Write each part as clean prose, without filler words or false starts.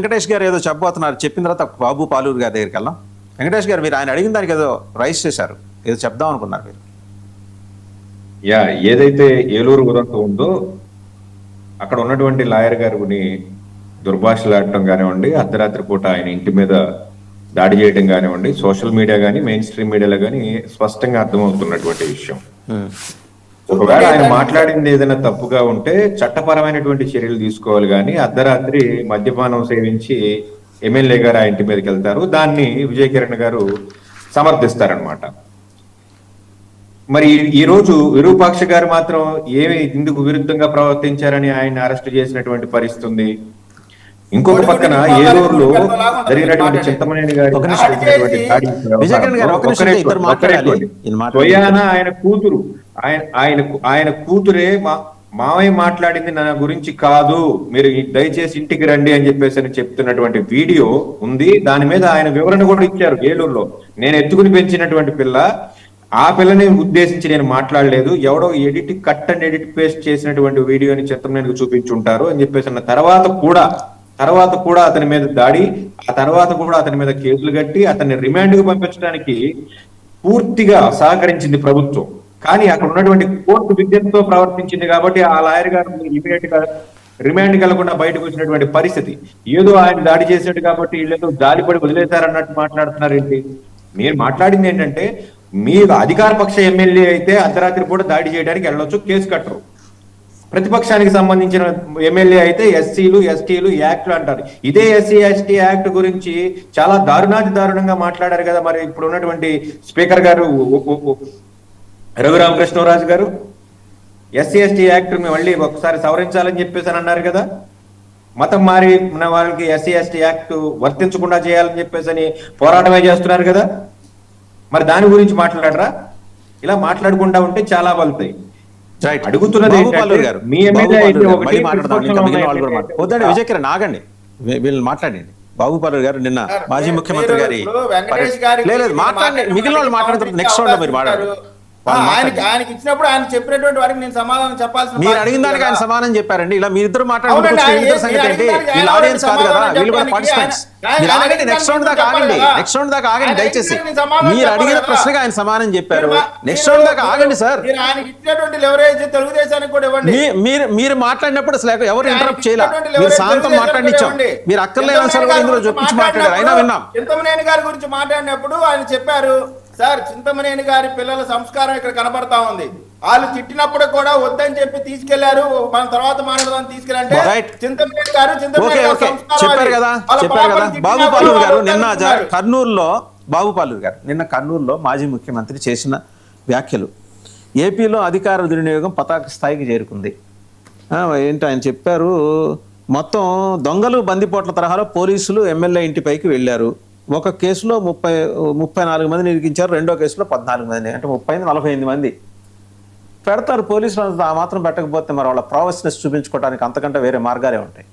వెంకటేష్ గారు ఏదో చెప్పబోతున్నారు, చెప్పిన తర్వాత బాబు పాలూరు గారి దగ్గరికి వెళ్దాం. వెంకటేష్ గారు, మీరు ఆయన అడిగిన దానికి ఏదో రైస్ చేశారు, ఏదో చెప్దాం అనుకున్నారు మీరు. ఏదైతే ఏలూరు ఉదంతం ఉందో అక్కడ ఉన్నటువంటి లాయర్ గారిని దుర్భాషలాడటం కానివ్వండి, అర్ధరాత్రి పూట ఆయన ఇంటి మీద దాడి చేయడం కానివ్వండి, సోషల్ మీడియా కానీ మెయిన్ స్ట్రీమ్ మీడియాలో కానీ స్పష్టంగా అర్థమవుతున్నటువంటి విషయం. ఒకవేళ ఆయన మాట్లాడింది ఏదైనా తప్పుగా ఉంటే చట్టపరమైనటువంటి చర్యలు తీసుకోవాలి, కానీ అర్ధరాత్రి మద్యపానం సేవించి ఎమ్మెల్యే గారు ఆ ఇంటి మీదకి వెళ్తారు, దాన్ని విజయ్ కిరణ్ గారు సమర్థిస్తారనమాట. మరి ఈ రోజు విరూపాక్ష గారు మాత్రం ఏమి ఇందుకు విరుద్ధంగా ప్రవర్తించారని ఆయన అరెస్ట్ చేసినటువంటి పరిస్థితి ఉంది. ఇంకొక పక్కన ఏలూరులో జరిగినటువంటి చింతమనేని గారి ఆయన కూతురు ఆయన కూతురే మావయ్య మాట్లాడింది నా గురించి కాదు, మీరు దయచేసి ఇంటికి రండి అని చెప్పేసి అని చెప్తున్నటువంటి వీడియో ఉంది. దాని మీద ఆయన వివరణ కూడా ఇచ్చారు. ఏలూరులో నేను ఎత్తుకుని పెంచినటువంటి పిల్ల, ఆ పిల్లని ఉద్దేశించి నేను మాట్లాడలేదు, ఎవడో కట్ అండ్ ఎడిట్ పేస్ట్ చేసినటువంటి వీడియోని చింతమనేనికి చూపించుంటారు అని చెప్పేసి అన్న తర్వాత కూడా అతని మీద దాడి, ఆ తర్వాత కూడా అతని మీద కేసులు కట్టి అతన్ని రిమాండ్ కు పంపించడానికి పూర్తిగా సహకరించింది ప్రభుత్వం. కానీ అక్కడ ఉన్నటువంటి కోర్టు విద్యతో ప్రవర్తించింది కాబట్టి ఆ లాయర్ గారు ఇమీడియట్ గా రిమాండ్ కలగకుండా బయటకు వచ్చినటువంటి పరిస్థితి. ఏదో ఆయన దాడి చేశాడు కాబట్టి వీళ్ళేదో దాడిపడి వదిలేశారన్నట్టు మాట్లాడుతున్నారు ఏంటి? మీరు మాట్లాడింది ఏంటంటే, మీరు అధికార పక్ష ఎమ్మెల్యే అయితే అర్ధరాత్రి పూట దాడి చేయడానికి వెళ్ళొచ్చు, కేసు కట్టరు. ప్రతిపక్షానికి సంబంధించిన ఎమ్మెల్యే అయితే ఎస్సీలు ఎస్టీలు యాక్ట్లు అంటారు. ఇదే ఎస్సీ ఎస్టీ యాక్ట్ గురించి చాలా దారుణంగా మాట్లాడారు కదా మరి ఇప్పుడు ఉన్నటువంటి స్పీకర్ గారు రఘురామకృష్ణరాజు గారు. ఎస్సీ ఎస్టీ యాక్ట్ మళ్ళీ ఒకసారి సవరించాలని చెప్పేసి అని అన్నారు కదా. మతం మారి ఉన్న వాళ్ళకి ఎస్సీ ఎస్టీ యాక్ట్ వర్తించకుండా చేయాలని చెప్పేసి అని పోరాటమే చేస్తున్నారు కదా. మరి దాని గురించి మాట్లాడరా? ఇలా మాట్లాడకుండా ఉంటే చాలా బలుతాయి. అడుగుతున్నది మీ విజయ్ కిరణ్ ఆగండి, వీళ్ళు మాట్లాడండి. బాబు పాలూరు గారు నిన్న మాజీ ముఖ్యమంత్రి గారి లేదు మాట్లాడండి, మిగిలిన వాళ్ళు మాట్లాడుతున్నారు. నెక్స్ట్ రౌండ్ లో మీరు మాట్లాడారు. ఆయనకి ఇచ్చినప్పుడు ఆయన చెప్పినటువంటి వారికి నేను సమాధానం చెప్పాల్సిన, మీరు అడిగిన దానికి ఆయన సమాధానం చెప్పారండి. ఇలా మీరిద్దరు మాట్లాడుకుంటే సంగతి ఏంటి? వీళ్ళ ఆడియన్స్ కాదు కదా, వీళ్ళు కూడా పార్టిసిపెంట్స్. మీరు ఆగండి, నెక్స్ట్ రౌండ్ దాకా ఆగండి దయచేసి. మీరు అడిగిన ప్రశ్నగా ఆయన సమాధానం చెప్పారు. నెక్స్ట్ రౌండ్ దాకా ఆగండి సార్. ఆయనకి ఇచ్చినటువంటి లెవరేజ్ తెలుగుదేశానికి కూడా ఇవ్వండి. మీరు మాట్లాడినప్పుడు అసలు ఎవరు ఇంటరప్ట్ చేయలేదు, మీరు శాంతం మాట్లాడించాం. మీరు అక్కర్లేని అంశాలు కూడా ఇందులో చూపించి మాట్లాడారు, అయినా విన్నాం. చింతమనేని గారి గురించి మాట్లాడినప్పుడు ఆయన చెప్పారు, సార్ చింతమనేని గారి పిల్లల సంస్కారం ఇక్కడ కనబడతా ఉంది, వాళ్ళు తిట్టినప్పుడు కూడా వద్దని చెప్పి తీసుకెళ్లారు, మన తర్వాత మాట్లాడదాన్ని తీసుకెళ్ళంటే చింతమనేని గారు చెప్పారు కదా. బాబు పాలూరు గారు నిన్న కర్నూలులో మాజీ ముఖ్యమంత్రి చేసిన వ్యాఖ్యలు, ఏపీలో అధికార దుర్వినియోగం పతాక స్థాయికి చేరుకుంది. ఏంటి ఆయన చెప్పారు, మొత్తం దొంగలు బందిపోట్ల తరహాలో పోలీసులు ఎమ్మెల్యే ఇంటిపైకి వెళ్ళారు. ఒక కేసులో 34 మందిని ఇరికించారు, రెండో కేసులో 14 మందిని, అంటే 48 మంది పెడతారు పోలీసులు. ఆ మాత్రం పెట్టకపోతే మరి వాళ్ళ ప్రావెస్నెస్ చూపించుకోవడానికి అంతకంటే వేరే మార్గాలే ఉంటాయి.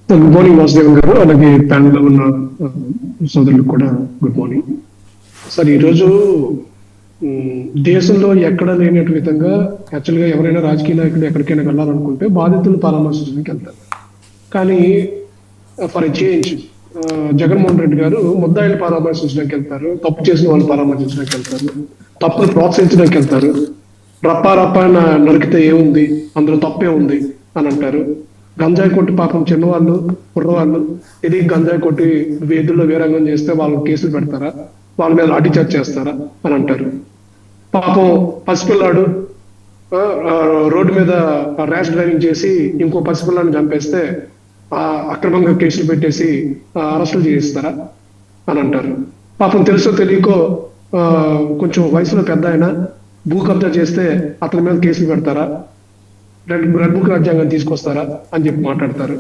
గుడ్ మార్నింగ్ వాసుదేవన్ గారు, అలాగే ప్యానల్ లో ఉన్న సోదరులకు కూడా గుడ్ మార్నింగ్ సార్. ఈరోజు దేశంలో ఎక్కడ లేని విధంగా యాక్చువల్గా ఎవరైనా రాజకీయ నాయకులు ఎక్కడికైనా వెళ్ళాలనుకుంటే బాధితులు పరామర్శించడానికి వెళ్తారు. కానీ for a change Jaganmohan Reddy గారు ముద్దాయిలు పరామర్శించడానికి వెళ్తారు, తప్పు చేసిన వాళ్ళు పరామర్శించడానికి వెళ్తారు, తప్పును ప్రోత్సహించడానికి వెళ్తారు. రప్పా నరికితే ఏముంది, అందులో తప్పే ఉంది అని అంటారు. గంజాయి కొట్టి పాపం చిన్నవాళ్ళు కుర్రవాళ్ళు ఇది గంజాయి కొట్టి వేధుల్లో వీరంగం చేస్తే వాళ్ళని కేసులు పెడతారా, వాళ్ళ మీద లాఠీ చార్జ్ చేస్తారా అని అంటారు. పాపం పసిపిల్లాడు రోడ్డు మీద ర్యాష్ డ్రైవింగ్ చేసి ఇంకో పసిపిల్లాడిని చంపేస్తే అక్రమంగా కేసులు పెట్టేసి అరెస్టులు చేయిస్తారా అని అంటారు. పాపం తెలుసో తెలియకో కొంచెం వయసులో పెద్ద ఆయన భూ కబ్జా చేస్తే అతని మీద కేసులు పెడతారా, రెడ్ బుక్ రాజ్యాంగం తీసుకొస్తారా అని చెప్పి మాట్లాడతారు.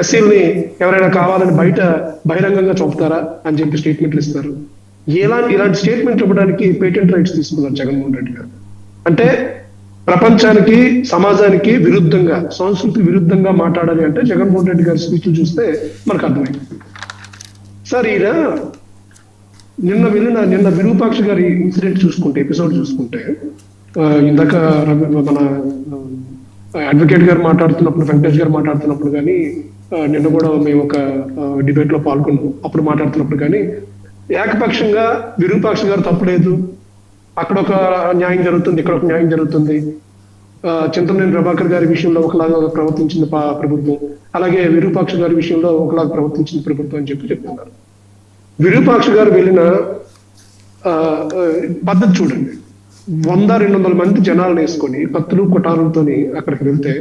ఎస్సీలని ఎవరైనా కావాలని బహిరంగంగా చంపుతారా అని చెప్పి స్టేట్మెంట్లు ఇస్తారు. ఇలాంటి స్టేట్మెంట్ ఇవ్వడానికి పేటెంట్ రైట్స్ తీసుకున్నారు జగన్మోహన్ రెడ్డి గారు. అంటే ప్రపంచానికి సమాజానికి విరుద్ధంగా, సంస్కృతి విరుద్ధంగా మాట్లాడాలి అంటే జగన్మోహన్ రెడ్డి గారి స్పీచ్లు చూస్తే మనకు అర్థమైంది. సార్ ఈయన నిన్న విరూపాక్ష గారి ఇన్సిడెంట్ చూసుకుంటే, ఎపిసోడ్ చూసుకుంటే, ఇందాక మన అడ్వకేట్ గారు మాట్లాడుతున్నప్పుడు, వెంకటేష్ గారు మాట్లాడుతున్నప్పుడు కానీ, నిన్న కూడా మేము ఒక డిబేట్ లో పాల్గొన్నాం, అప్పుడు మాట్లాడుతున్నప్పుడు కానీ ఏకపక్షంగా విరూపాక్ష గారు తప్పులేదు, అక్కడ ఒక న్యాయం జరుగుతుంది, ఇక్కడ ఒక న్యాయం జరుగుతుంది, చింతమనేని ప్రభాకర్ గారి విషయంలో ఒకలాగా ప్రవర్తించింది ప్రభుత్వం, అలాగే విరూపాక్ష గారి విషయంలో ఒకలాగా ప్రవర్తించింది ప్రభుత్వం అని చెప్తున్నారు. విరూపాక్ష గారు వెళ్ళిన పద్ధతి చూడండి. 100-200 మంది జనాలను వేసుకొని కత్తులు కొటాలతో అక్కడికి వెళ్తే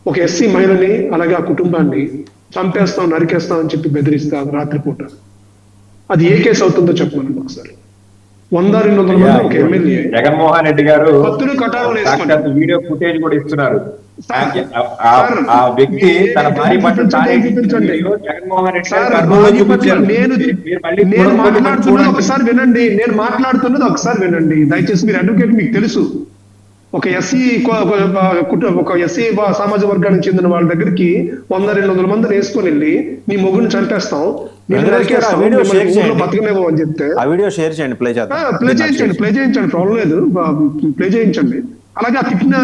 ఒక ఎస్సీ మహిళని అలాగే ఆ కుటుంబాన్ని చంపేస్తాం, నరికేస్తాం అని చెప్పి బెదిరిస్తే రాత్రిపూట అది ఏ కేసు అవుతుందో చెప్పమనండి ఒకసారి. 100-200 మంది ఒక ఎమ్మెల్యే జగన్మోహన్ రెడ్డి గారు కత్తులు కటాలను వేసుకొని వీడియో ఫుటేజ్ కూడా ఇస్తున్నారు. ఆ వ్యక్తి తన భార్య పట్ల జగన్మోహన్ రెడ్డి నేను మాట్లాడుతున్నది ఒకసారి వినండి, నేను మాట్లాడుతున్నది ఒకసారి వినండి దయచేసి. మీరు అడ్వకేట్, మీకు తెలుసు ఒక ఎస్సీ సామాజిక వర్గానికి చెందిన వాళ్ళ దగ్గరికి 100-200 మందిని వేసుకొని వెళ్ళి నీ మొగుడిని చంపేస్తాం, బతకలేవు అని చెప్తే ప్లే చేయించండి, ప్రాబ్లం లేదు, ప్లే చేయించండి. అలాగే ఆ తిట్టిన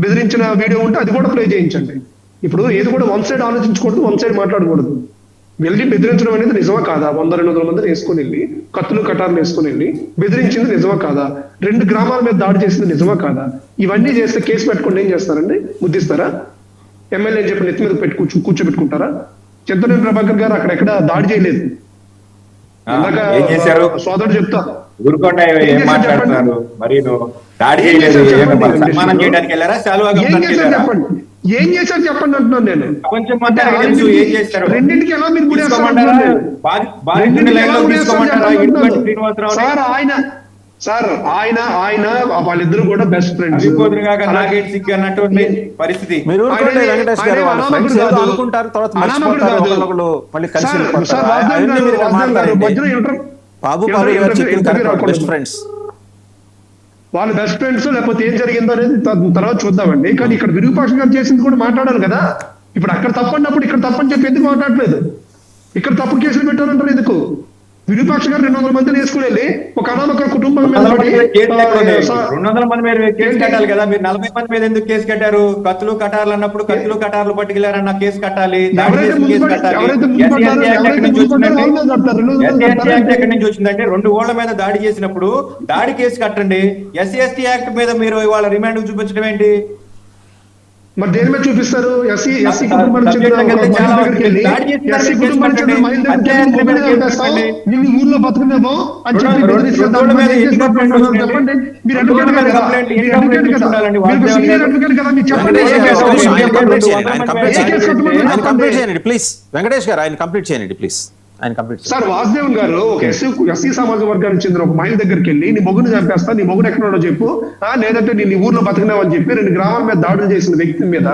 బెదిరించిన వీడియో ఉంటే అది కూడా ప్లే చేయించండి. ఇప్పుడు ఏది కూడా వన్ సైడ్ ఆలోచించకూడదు, వన్ సైడ్ మాట్లాడకూడదు. వెళ్ళి బెదిరించడం అనేది నిజమా కాదా? 100-200 మందిని వేసుకొని వెళ్ళి కత్తులు కటార్లు వేసుకొని వెళ్ళి బెదిరించింది నిజమా కాదా? 2 గ్రామాల మీద దాడి చేసింది నిజమా కాదా? ఇవన్నీ చేస్తే కేసు పెట్టుకుంటే ఏం చేస్తారండి? ముద్దిస్తారా? ఎమ్మెల్యే చెప్పి నెత్తి మీద కూర్చోబెట్టుకుంటారా? చింతమనేని ప్రభాకర్ గారు అక్కడెక్కడ దాడి చేయలేదు. ఏం చేశారు సోదరుడు చెప్తా, ఊరుకోండి, ఏం మాట్లాడుతున్నారు మరి? దాడి చేయలేదు, సన్మానం చేయడానికి వెళ్ళారా? ఏం చేశారు చెప్పండి అంటున్నాను నేను. కొంచెం ఏం చేస్తారు? రెండింటికి ఎలా మీరు సార్ ఆయన వాళ్ళిద్దరు కూడా బెస్ట్ ఫ్రెండ్స్. పరిస్థితి వాళ్ళ బెస్ట్ ఫ్రెండ్స్ లేకపోతే ఏం జరిగిందో అనేది తర్వాత చూద్దామండి. కానీ ఇక్కడ విరూపాక్ష గారు చేసింది కూడా మాట్లాడాలి కదా. ఇప్పుడు అక్కడ తప్పన్నప్పుడు ఇక్కడ తప్పని చెప్పి ఎందుకు మాట్లాడలేదు? ఇక్కడ తప్పుడు కేసులు పెట్టారంటారు ఎందుకు? విరూపాక్ష గారు 200 మందిని వేసుకుని వెళ్ళి ఒక అనామక కుటుంబం మీద 200 మంది మీద కేసు కట్టాలి కదా. మీరు 40 మంది మీద ఎందుకు కేసు కట్టారు? కత్తులు కట్టాలి అన్నప్పుడు కత్తులు కట్టాలు పట్టుకెళ్లారన్న కేసు కట్టాలి. ఎక్కడి నుంచి వచ్చిందంటే 2 ఓళ్ల మీద దాడి చేసినప్పుడు దాడి కేసు కట్టండి. SC/ST యాక్ట్ మీద మీరు ఇవాళ రిమాండ్ చూపించడం ఏంటి? మరి దేని మీద చూపిస్తారు? ఎస్సీ కుటుంబానికి ఊర్లో బతుకునేమో అని చెప్పి చెప్పండి. మీరు అడ్వకేట్ కదా, ప్లీజ్ వెంకటేష్ గారు ఆయన కంప్లీట్ చేయండి ప్లీజ్. సార్ వాసుదేవన్ గారు ఒక ఎస్సీ సామాజిక వర్గానికి చెందిన ఒక మహిళ దగ్గరికి వెళ్ళి నీ మొగుని చంపేస్తా, నీ మొగుడు ఎక్కడో చెప్పు, లేదంటే నీ ఊర్లో బతికినావు అని చెప్పి 2 గ్రామాల మీద దాడులు చేసిన వ్యక్తి మీద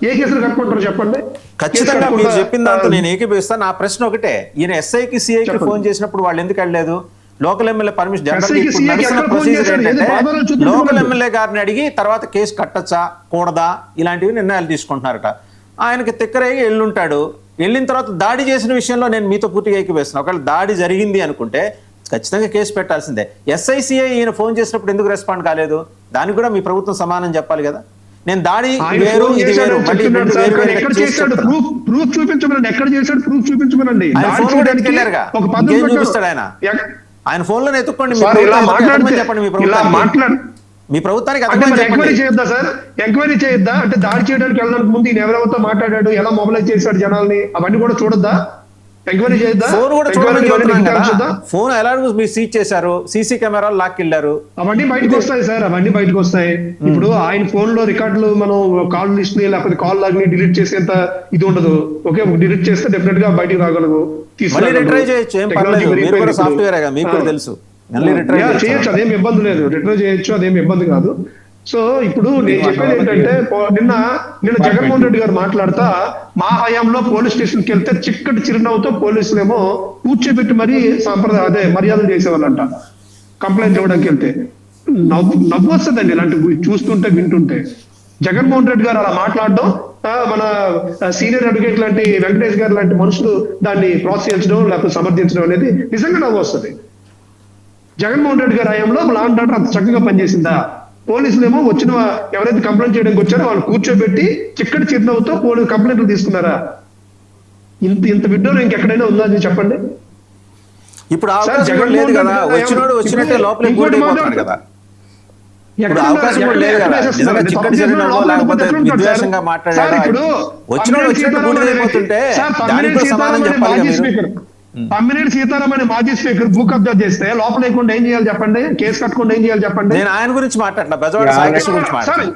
ఏ కేసులు కట్టుకుంటారు చెప్పండి? ఖచ్చితంగా మీరు చెప్పిన దాంతో నేను ఏకీభవిస్తాను. నా ప్రశ్న ఒకటే, ఈయన ఎస్ఐకి సిఐకి ఫోన్ చేసినప్పుడు వాళ్ళు ఎందుకు వెళ్ళలేదు? Local MLA permission local MLA గారిని అడిగి తర్వాత కేసు కట్టచ్చా కూడదా ఇలాంటివి నిర్ణయాలు తీసుకుంటున్నారట. ఆయనకి తిక్కరయ్యి ఎల్లుంటాడు. వెళ్ళిన తర్వాత దాడి చేసిన విషయంలో నేను మీతో పూర్తిగా ఏకీభవిస్తున్నాను. ఒకవేళ దాడి జరిగింది అనుకుంటే ఖచ్చితంగా కేసు పెట్టాల్సిందే. SICI ఈయన ఫోన్ చేసినప్పుడు ఎందుకు రెస్పాండ్ కాలేదు? దానికి కూడా మీ ప్రభుత్వం సమానం చెప్పాలి కదా. నేను దాడి వేరు ఇది వేరు ప్రూఫ్ చూపించమనండి. ఎక్కడ చేశాడు ప్రూఫ్ చూపించమనండి. చూపిస్తాడు ఆయన ఫోన్ లో ఎత్తుక్కోండి. చెప్పండి మీ ప్రభుత్వానికి ఎంక్వైరీ చేయొద్దా సార్? ఎంక్వైరీ చేయొద్దా? అంటే దాడి చేయడానికి వెళ్ళడానికి ముందు ఈయన ఎవరెవరితో మాట్లాడాడు, ఎలా మొబైలైజ్ చేశాడు జనాల్ని, అవన్నీ కూడా చూడొద్దా? ఎంక్వైరీ చేయొద్దా? ఫోన్ ఎలా మీరు సీజ్ చేశారు, సీసీ కెమెరాలు లాక్కెళ్ళారు, అవన్నీ బయటకు వస్తాయి సార్, అవన్నీ బయటకు వస్తాయి. ఇప్పుడు ఆయన ఫోన్ లో రికార్డులు మనం కాల్ లిస్ట్ ని లేకపోతే కాల్ లాగ్ ని డిలీట్ చేసేంత ఇది ఉండదు. ఓకే, డిలీట్ చేస్తే డెఫినెట్ గా బయటకు రాగలదు. చేయొచ్చు, అదేం ఇబ్బంది లేదు. రిట్రై చేయొచ్చు, అదేం ఇబ్బంది కాదు. సో ఇప్పుడు నేను చెప్పేది ఏంటంటే, నిన్న జగన్మోహన్ రెడ్డి గారు మాట్లాడుతా మా హయాంలో పోలీస్ స్టేషన్కి వెళ్తే చిక్కటి చిరునవ్వుతో పోలీసులేమో కూర్చోబెట్టి మరీ మర్యాదలు చేసేవాళ్ళంట. కంప్లైంట్ ఇవ్వడానికి వెళ్తే నవ్వు వస్తుందండి ఇలాంటివి చూస్తుంటే వింటుంటే. జగన్మోహన్ రెడ్డి గారు అలా మాట్లాడడం, మన సీనియర్ అడ్వకేట్ లాంటి వెంకటేష్ గారు లాంటి మనుషులు దాన్ని ప్రోత్సహించడం లేకపోతే సమర్థించడం అనేది నిజంగా నవ్వు వస్తుంది. జగన్మోహన్ రెడ్డి గారి హయాంలో లా అండ్ ఆర్డర్ అంత చక్కగా పనిచేసిందా? పోలీసులు ఏమో వచ్చిన ఎవరైతే కంప్లైంట్ చేయడానికి వచ్చారో వాళ్ళు కూర్చోబెట్టి చిక్కటి చిరునవ్వుతో పోలీసు కంప్లైంట్లు తీసుకున్నారా? ఇంత విడ్డూరం ఇంకెక్కడైనా ఉందా అని చెప్పండి. ఇప్పుడు అవకాశం కూడా లేదు కదా, వచ్చినోడు వచ్చినట్టే లోపలికి కూడిపోతాడు కదా. ఇప్పుడు అవకాశం కూడా లేదు కదా, నిజంగా చిక్కటి చిరునవ్వు లేకపోతే విద్వేషంగా మాట్లాడాడు వచ్చినోడు వచ్చినట్టు కూడిపోతుంటే దానితో సమానం చెప్పాలి మీరు. తమ్మినేని సీతారాం అనే మాజీ స్పీకర్ భూ కబ్జా చేస్తే లోపల లేకుండా ఏం చేయాలి చెప్పండి? కేసు కట్టుకుండా ఏం చేయాలి చెప్పండి? నేను ఆయన గురించి మాట్లాడలా, బెజవాడ సాయికృష్ణ గురించి మాట్లాడాను.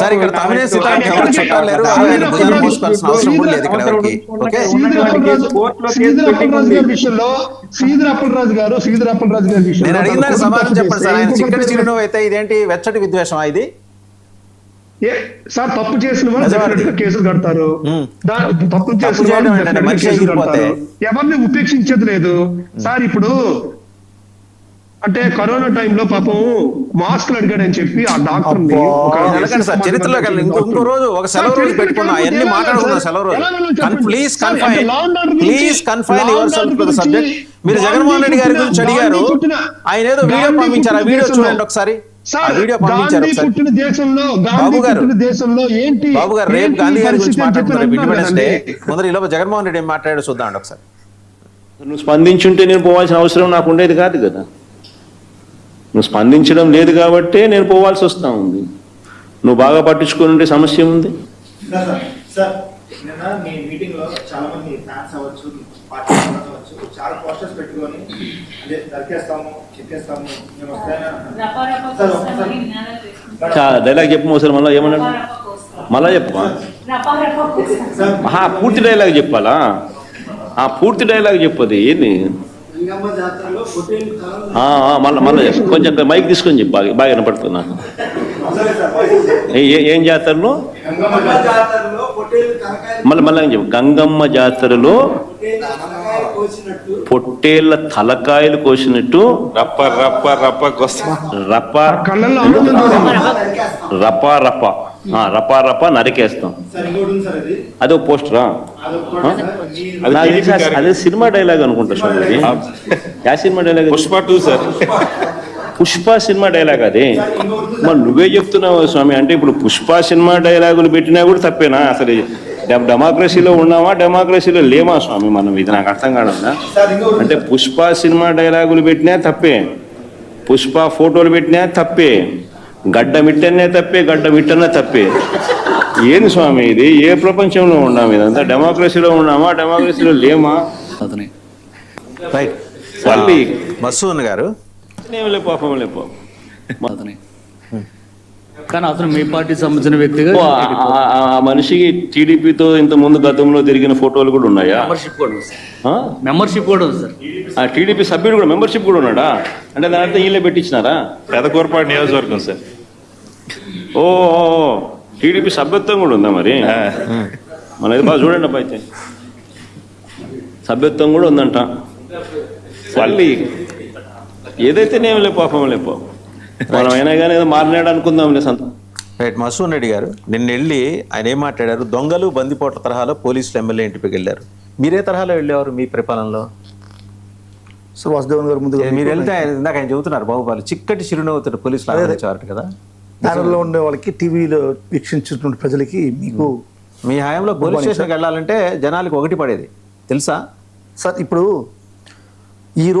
సార్ ఇక్కడ తమిళ సీతారాం ఎవరు చుట్టాలు లేరు, ఆయన భుజాలు మోసుకోవాల్సిన అవసరం కూడా లేదు ఇక్కడ ఎవరికి. ఓకే, శ్రీధర్ అప్పలరాజు గారు విషయంలో నేను అడిగిన దానికి సమాధానం చెప్పండి సార్. ఆయన చిక్కటి చిరునవ్వు అయితే ఇదేంటి వెచ్చటి విద్వేషమా ఇది? సార్ తప్పు చేసిన వాళ్ళు కేసులు కడతారు, తప్పు చేసిన ఎవరిని ఉపేక్షించేది లేదు సార్. ఇప్పుడు అంటే కరోనా టైంలో పాపం మాస్కులు అడిగాడని చెప్పి ఆ డాక్టర్ చరిత్రలోకి వెళ్ళి ఇంకో రోజు ఒక సెలవు రోజు పెట్టుకున్నా, అవన్నీ మాట్లాడుకున్నా సెలవు రోజు. Please confine your self to the subject. మీరు జగన్మోహన్ రెడ్డి గారి గురించి అడిగారు, ఆయన ఏదో వీడియో పంపించారు, ఆ వీడియో చూడండి ఒకసారి. బాబు గారు రేపు గాంధీ గారి గురించి మాట్లాడుతున్నారు ఇండిపెండెన్స్ డే ముందర, ఈ లోపల జగన్మోహన్ రెడ్డి ఏం మాట్లాడాడు చూద్దాం ఒకసారి. నువ్వు స్పందించుంటే నేను పోవాల్సిన అవసరం నాకు ఉండేది కాదు కదా. నువ్వు స్పందించడం లేదు కాబట్టి నేను పోవాల్సి వస్తా ఉంది. నువ్వు బాగా పట్టించుకుని ఉంటే సమస్య ఉంది. సార్ నిన్న మీ మీటింగ్ లో చాలా మంది ఫ్యాన్స్ అవ్వచ్చు, పార్టీ అవ్వచ్చు, చాలా పోస్టర్స్ పెట్టుకొని అంటే దరికేస్తాము, చెప్పేస్తాము, మేము డైలాగ్ చెప్పు ఒకసారి, మళ్ళీ ఏమన్నాడు మళ్ళా చెప్పు. పూర్తి డైలాగ్ చెప్పాలా? పూర్తి డైలాగ్ చెప్పదు ఏంది? మళ్ళీ కొంచెం మైక్ తీసుకొని చెప్పు, బాగా వినపడుతుంది నాకు. ఏం జాతరలో మళ్ళీ చెప్పు. గంగమ్మ జాతరలో పొట్టేళ్ల తలకాయలు కోసినట్టు రప్ప రప్ప రప్ప రప్ప రప్ప రప్ప రప్ప రప్ప నరికేస్తాం. అదో పోస్టరా? అదే సినిమా డైలాగ్ అనుకుంటా స్వామి. యా cinema dialogue? Pushpa 2 sir. Pushpa cinema dialogue అది. మరి నువ్వే చెప్తున్నావు స్వామి. అంటే ఇప్పుడు పుష్ప సినిమా డైలాగులు పెట్టినా కూడా తప్పేనా? అసలు డెమోక్రసీలో ఉన్నామా, డెమోక్రసీలో లేమా స్వామి మనం? ఇది నాకు అర్థం కాదన్నా. అంటే పుష్ప సినిమా డైలాగులు పెట్టినా తప్పే, పుష్ప ఫోటోలు పెట్టినా తప్పే, గడ్డ మిట్టనే తప్పే, గడ్డ మిట్టనే తప్పే. ఏంది స్వామి ఇది? ఏ ప్రపంచంలో ఉన్నాము? ఇదంతా డెమోక్రసీలో ఉన్నామా, డెమోక్రసీలో లేమా? మసూన్ గారు పాపం లేపో. కానీ అతను మీ పార్టీ సంబంధించిన వ్యక్తిగా ఆ మనిషికి టీడీపీతో ఇంత ముందు గతంలో తిరిగిన ఫోటోలు కూడా ఉన్నాయా? మెంబర్షిప్ కూడా ఉంది సార్. ఆ టీడీపీ సభ్యుడు కూడా మెంబర్షిప్ కూడా ఉన్నాడా? అంటే దాని అర్థం వీళ్ళే పెట్టించినారా? పెదకూరపాడు నియోజకవర్గం సార్. ఓ టీడీపీ సభ్యత్వం కూడా ఉందా మరి? మన ఇది బాగా చూడండి అబ్బా. అయితే సభ్యత్వం కూడా ఉందంట. మళ్ళీ ఏదైతే నేం లేపో పాపం లేపో, మనం అయినా కానీ ఏదో మారినాడు అనుకుందాం లే సంత. రైట్. మసూన్ రెడ్డి గారు నిన్న వెళ్ళి ఆయన ఏం మాట్లాడారు? దొంగలు బందిపోట్ల తరహాలో పోలీసులు ఎమ్మెల్యే ఇంటికి వెళ్ళారు. మీరే తరహాలో వెళ్ళేవారు మీ పరిపాలనలో? సో వాసుదేవన్ గారు ముందు మీరు వెళ్తే ఇందాక ఆయన చెబుతున్నారు బాబుబాలు చిక్కటి చిరునవ్వుతో పోలీసులు ఆదరించేవారు కదా. ప్యానల్లో ఉండే వాళ్ళకి, టీవీలో వీక్షించినటువంటి ప్రజలకి, మీకు మీ హయాంలో పోలీస్ స్టేషన్కి వెళ్ళాలంటే జనాలకు ఒకటి పడేది తెలుసా సార్? ఇప్పుడు